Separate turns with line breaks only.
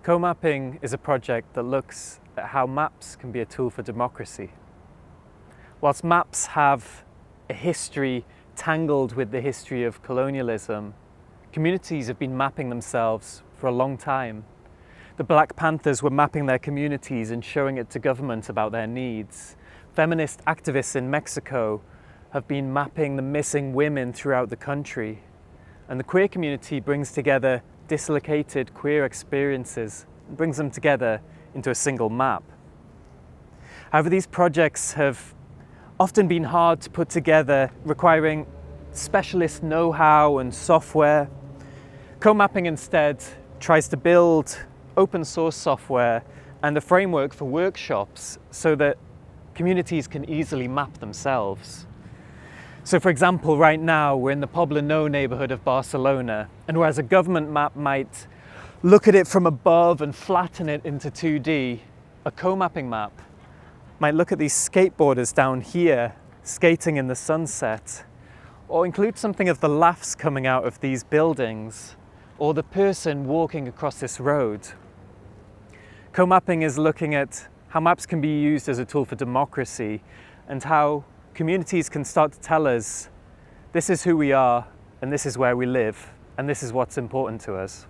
Comapping is a project that looks at how maps can be a tool for democracy. Whilst maps have a history tangled with the history of colonialism, communities have been mapping themselves for a long time. The Black Panthers were mapping their communities and showing it to government about their needs. Feminist activists in Mexico have been mapping the missing women throughout the country. And the queer community brings together dislocated queer experiences and brings them together into a single map. However, these projects have often been hard to put together, requiring specialist know-how and software. Comapping instead tries to build open source software and a framework for workshops so that communities can easily map themselves. So for example, right now we're in the Poblenou neighborhood of Barcelona, and whereas a government map might look at it from above and flatten it into 2D, a co-mapping map might look at these skateboarders down here skating in the sunset, or include something of the laughs coming out of these buildings, or the person walking across this road. Co-mapping is looking at how maps can be used as a tool for democracy and how communities can start to tell us, this is who we are, and this is where we live, and this is what's important to us.